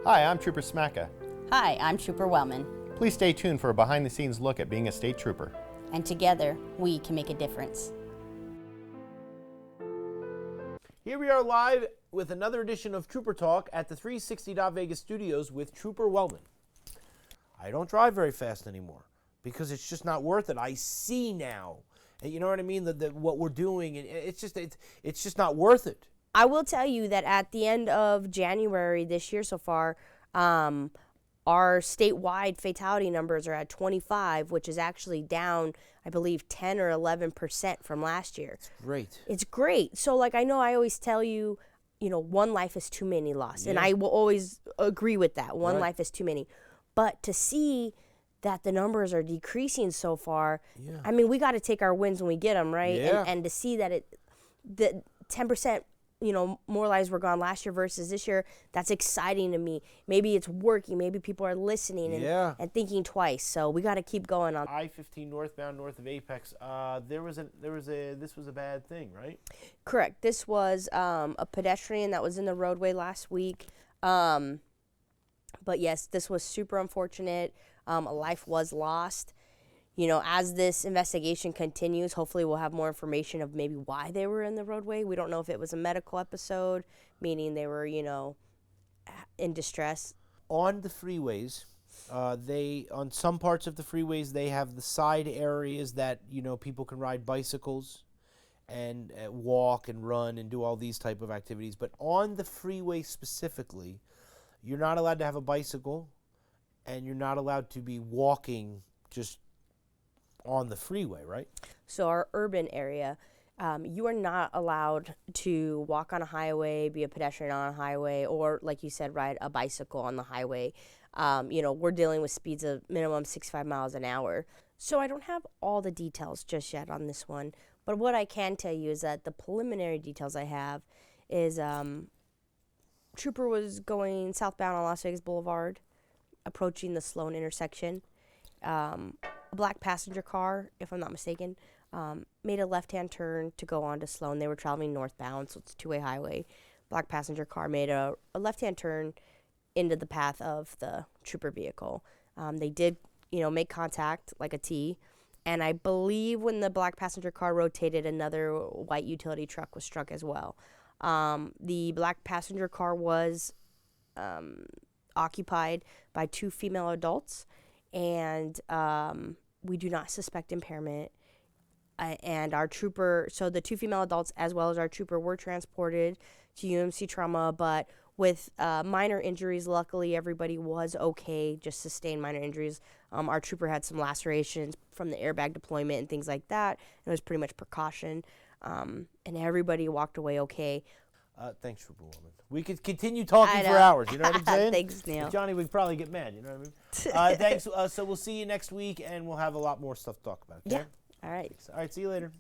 Hi, I'm Trooper Smacka. Hi, I'm Trooper Wellman, Please stay tuned for a behind-the-scenes look at being a state trooper. and together we can make a difference. Here we are live with another edition of Trooper Talk at the 360 Vegas studios with Trooper Wellman. I don't drive very fast anymore because it's just not worth it. I see now, and you know what I mean, that what we're doing, and it's just not worth it. I will tell you that at the end of January this year so far, our statewide fatality numbers are at 25, which is actually down, I believe, 10 or 11% from last year. Great. It's great. So, like, I know I always tell you, one life is too many lost. And I will always agree with that. One life is too many. But to see that the numbers are decreasing so far, I mean, we got to take our wins when we get them, right? Yeah. And to see that the 10%, more lives were gone last year versus this year, that's exciting to me. Maybe it's working. Maybe people are listening and thinking twice. So we got to keep going on. I-15 northbound north of Apex. This was a bad thing, right? Correct. This was a pedestrian that was in the roadway last week. But yes, this was super unfortunate. A life was lost. As this investigation continues, hopefully we'll have more information of maybe why they were in the roadway. We don't know if it was a medical episode, meaning they were, in distress. On the freeways, on some parts of the freeways, they have the side areas that, people can ride bicycles and walk and run and do all these type of activities. But on the freeway specifically, you're not allowed to have a bicycle and you're not allowed to be walking just on the freeway, right? So our urban area, you are not allowed to walk on a highway, be a pedestrian on a highway, or like you said, ride a bicycle on the highway. We're dealing with speeds of minimum 65 miles an hour. So I don't have all the details just yet on this one, but what I can tell you is that the preliminary details I have is Trooper was going southbound on Las Vegas Boulevard, approaching the Sloan intersection. A black passenger car, if I'm not mistaken, made a left-hand turn to go on to Sloan. They were traveling northbound, so it's a two-way highway. Black passenger car made a left-hand turn into the path of the trooper vehicle. They did, make contact like a T, and I believe when the black passenger car rotated, another white utility truck was struck as well. The black passenger car was occupied by two female adults, and we do not suspect impairment. And our trooper, so the two female adults as well as our trooper were transported to UMC Trauma, but with minor injuries. Luckily, everybody was okay, just sustained minor injuries. Our trooper had some lacerations from the airbag deployment and things like that. It was pretty much precaution, and everybody walked away okay. Thanks, Trooper Woman. We could continue talking for hours, you know what I'm saying? Thanks, Neil. Johnny would probably get mad, you know what I mean? Thanks. So we'll see you next week, and we'll have a lot more stuff to talk about, okay? Yeah. All right. All right, see you later.